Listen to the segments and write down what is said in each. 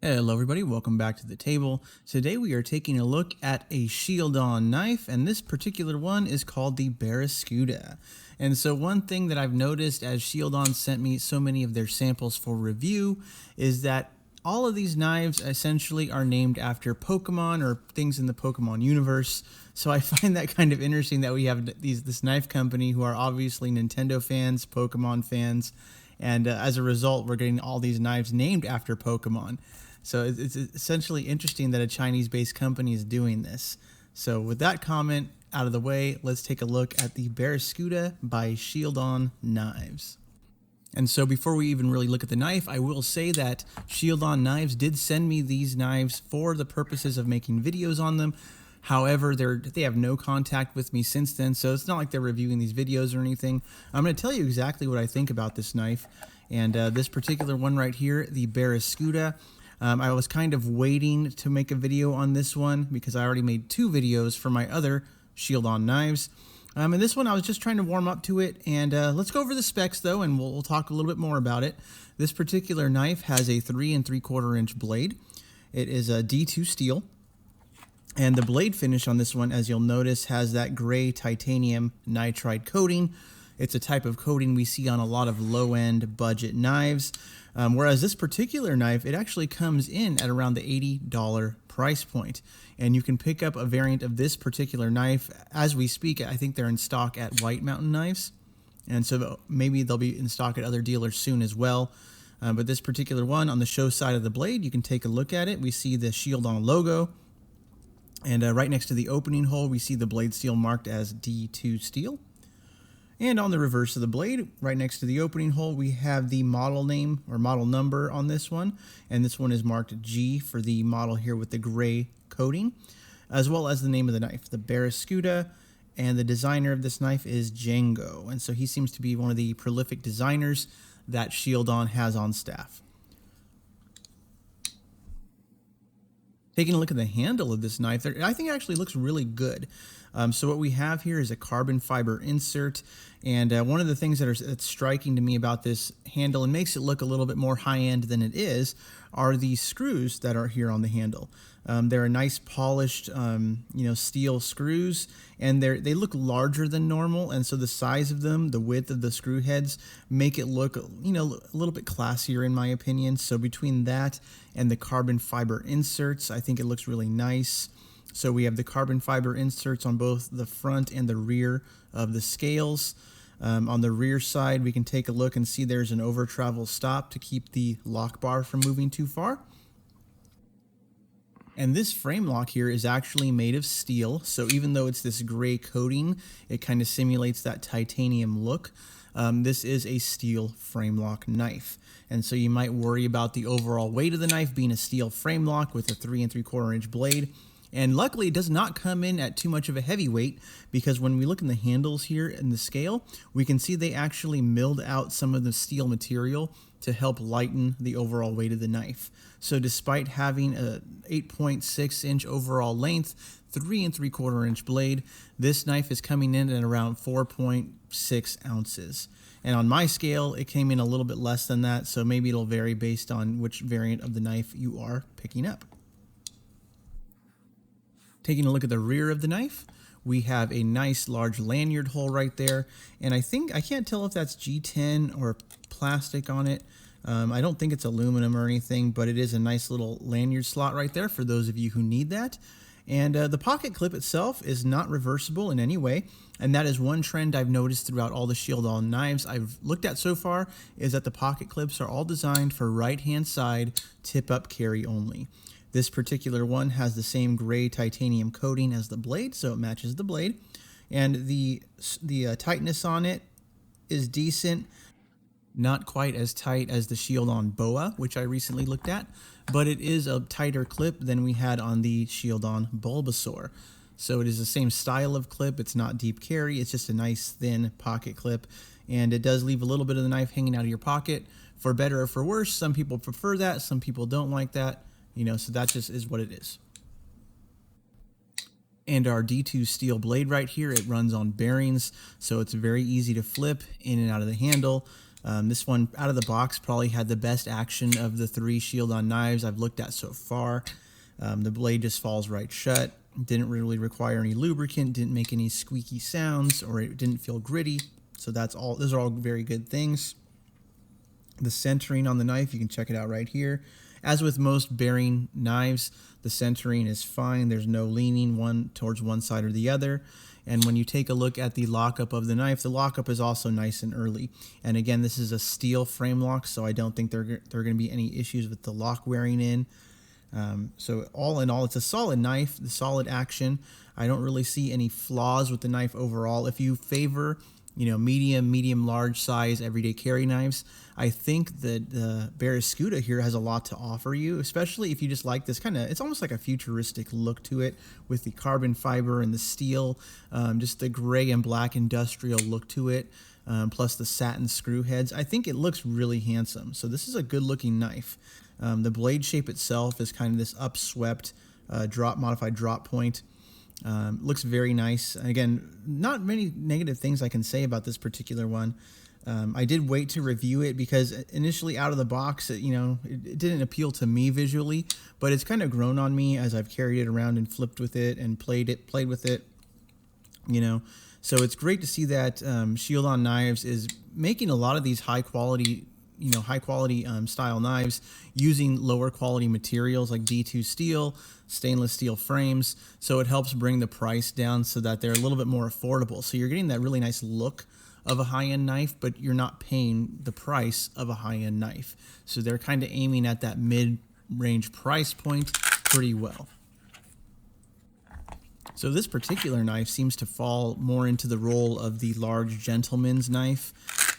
Hello everybody, welcome back to the table. Today we are taking a look at a Shieldon knife, and this particular one is called the Barraskewda. And so one thing that I've noticed as Shieldon sent me so many of their samples for review is that all of these knives essentially are named after Pokemon or things in the Pokemon universe. So I find that kind of interesting that we have this knife company who are obviously Nintendo fans, Pokemon fans, and as a result we're getting all these knives named after Pokemon. So it's essentially interesting that a Chinese-based company is doing this. So with that comment out of the way, let's take a look at the Barraskewda by Shieldon Knives. And so before we even really look at the knife, I will say that Shieldon Knives did send me these knives for the purposes of making videos on them. However, they have no contact with me since then, so it's not like they're reviewing these videos or anything. I'm going to tell you exactly what I think about this knife. And this particular one right here, the Barraskewda, I was kind of waiting to make a video on this one because I already made two videos for my other Shieldon knives. And this one I was just trying to warm up to it. And let's go over the specs though, and we'll talk a little bit more about it. This particular knife has a 3 3/4 inch blade. It is a D2 steel. And the blade finish on this one, as you'll notice, has that gray titanium nitride coating. It's a type of coating we see on a lot of low-end budget knives. Whereas this particular knife, it actually comes in at around the $80 price point. And you can pick up a variant of this particular knife. As we speak, I think they're in stock at White Mountain Knives. And so maybe they'll be in stock at other dealers soon as well. But this particular one, on the show side of the blade, you can take a look at it. We see the Sheildon logo. And right next to the opening hole, we see the blade steel marked as D2 steel. And on the reverse of the blade, right next to the opening hole, we have the model name or model number on this one. And this one is marked G for the model here with the gray coating, as well as the name of the knife, the Barraskewda. And the designer of this knife is Django. And so he seems to be one of the prolific designers that Shieldon has on staff. Taking a look at the handle of this knife, I think it actually looks really good. So what we have here is a carbon fiber insert, and one of the things that's striking to me about this handle and makes it look a little bit more high-end than it is are the screws that are here on the handle. They're a nice polished, steel screws, and they look larger than normal, and so the size of them, the width of the screw heads, make it look, a little bit classier in my opinion. So between that and the carbon fiber inserts, I think it looks really nice. So we have the carbon fiber inserts on both the front and the rear of the scales. On the rear side, we can take a look and see there's an over travel stop to keep the lock bar from moving too far. And this frame lock here is actually made of steel. So even though it's this gray coating, it kind of simulates that titanium look. This is a steel frame lock knife. And so you might worry about the overall weight of the knife being a steel frame lock with a 3 3/4 inch blade. And luckily, it does not come in at too much of a heavy weight, because when we look in the handles here in the scale, we can see they actually milled out some of the steel material to help lighten the overall weight of the knife. So despite having a 8.6 inch overall length, 3 3/4 inch blade, this knife is coming in at around 4.6 ounces. And on my scale, it came in a little bit less than that, so maybe it'll vary based on which variant of the knife you are picking up. Taking a look at the rear of the knife, we have a nice large lanyard hole right there. And I can't tell if that's G10 or plastic on it. I don't think it's aluminum or anything, but it is a nice little lanyard slot right there for those of you who need that. And the pocket clip itself is not reversible in any way. And that is one trend I've noticed throughout all the Shieldon knives I've looked at so far, is that the pocket clips are all designed for right-hand side tip-up carry only. This particular one has the same gray titanium coating as the blade, so it matches the blade. And the tightness on it is decent. Not quite as tight as the Shieldon Boa, which I recently looked at, but it is a tighter clip than we had on the Shieldon Bulbasaur. So it is the same style of clip. It's not deep carry. It's just a nice thin pocket clip, and it does leave a little bit of the knife hanging out of your pocket. For better or for worse, some people prefer that. Some people don't like that. So that just is what it is. And our D2 steel blade right here, it runs on bearings, so it's very easy to flip in and out of the handle. This one out of the box probably had the best action of the 3 Shieldon knives I've looked at so far. The blade just falls right shut. Didn't really require any lubricant, didn't make any squeaky sounds, or it didn't feel gritty. So that's all. Those are all very good things. The centering on the knife, you can check it out right here. As with most bearing knives, the centering is fine. There's no leaning one towards one side or the other. And when you take a look at the lockup of the knife, the lockup is also nice and early. And again, this is a steel frame lock, so I don't think there are going to be any issues with the lock wearing in. So all in all, it's a solid knife, the solid action. I don't really see any flaws with the knife overall. If you favor, medium, large size, everyday carry knives, I think that the Barraskewda here has a lot to offer you, especially if you just like this it's almost like a futuristic look to it with the carbon fiber and the steel, just the gray and black industrial look to it, plus the satin screw heads. I think it looks really handsome. So this is a good looking knife. The blade shape itself is kind of this upswept, modified drop point. Looks very nice. Again, not many negative things I can say about this particular one. I did wait to review it because initially out of the box, it didn't appeal to me visually, but it's kind of grown on me as I've carried it around and flipped with it and played with it. So it's great to see that Shieldon Knives is making a lot of these high quality style knives using lower quality materials like D2 steel, stainless steel frames. So it helps bring the price down so that they're a little bit more affordable. So you're getting that really nice look of a high-end knife, but you're not paying the price of a high-end knife. So they're kind of aiming at that mid-range price point pretty well. So this particular knife seems to fall more into the role of the large gentleman's knife.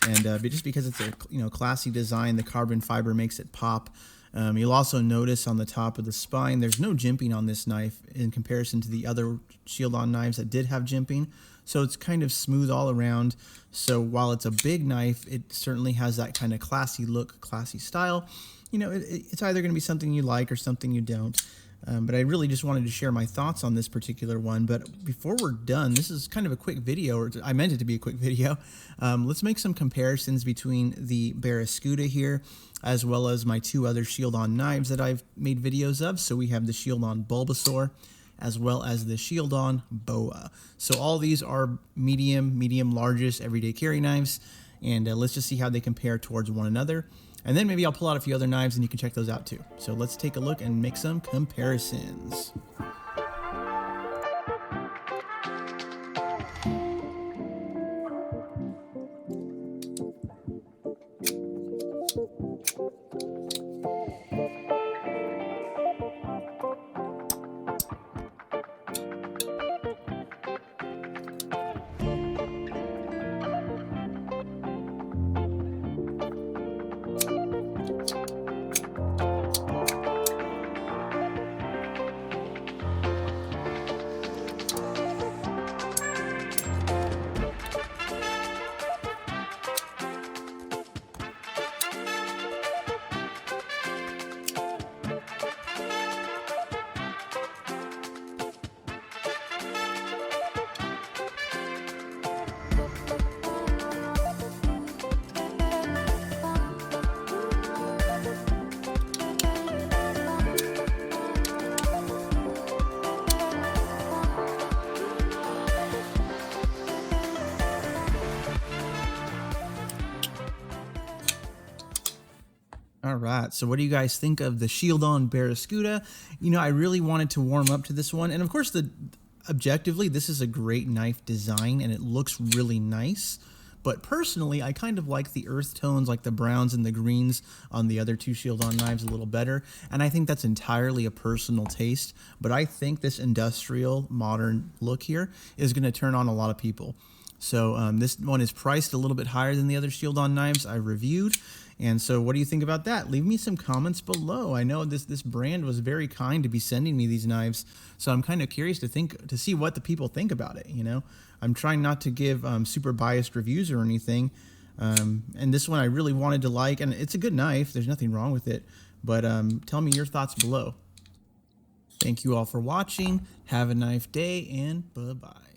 And just because it's a classy design, the carbon fiber makes it pop. You'll also notice on the top of the spine, there's no jimping on this knife in comparison to the other Shieldon knives that did have jimping. So it's kind of smooth all around. So while it's a big knife, it certainly has that kind of classy look, classy style. It's either going to be something you like or something you don't. But I really just wanted to share my thoughts on this particular one. But before we're done, this is kind of a quick video, or I meant it to be a quick video. Let's make some comparisons between the Barraskewda here, as well as my 2 other Shieldon knives that I've made videos of. So we have the Shieldon Bulbasaur, as well as the Shieldon Boa. So all these are medium, largest everyday carry knives. And let's just see how they compare towards one another. And then maybe I'll pull out a few other knives and you can check those out too. So let's take a look and make some comparisons. All right, so what do you guys think of the Shieldon Barraskewda? I really wanted to warm up to this one. And of course, objectively, this is a great knife design and it looks really nice. But personally, I kind of like the earth tones, like the browns and the greens on the other 2 Shieldon knives a little better. And I think that's entirely a personal taste. But I think this industrial, modern look here is going to turn on a lot of people. So this one is priced a little bit higher than the other Shieldon knives I reviewed. And so what do you think about that? Leave me some comments below. I know this brand was very kind to be sending me these knives. So I'm kind of curious to see what the people think about it. I'm trying not to give super biased reviews or anything. And this one I really wanted to like, and it's a good knife. There's nothing wrong with it. But tell me your thoughts below. Thank you all for watching. Have a nice day and bye-bye.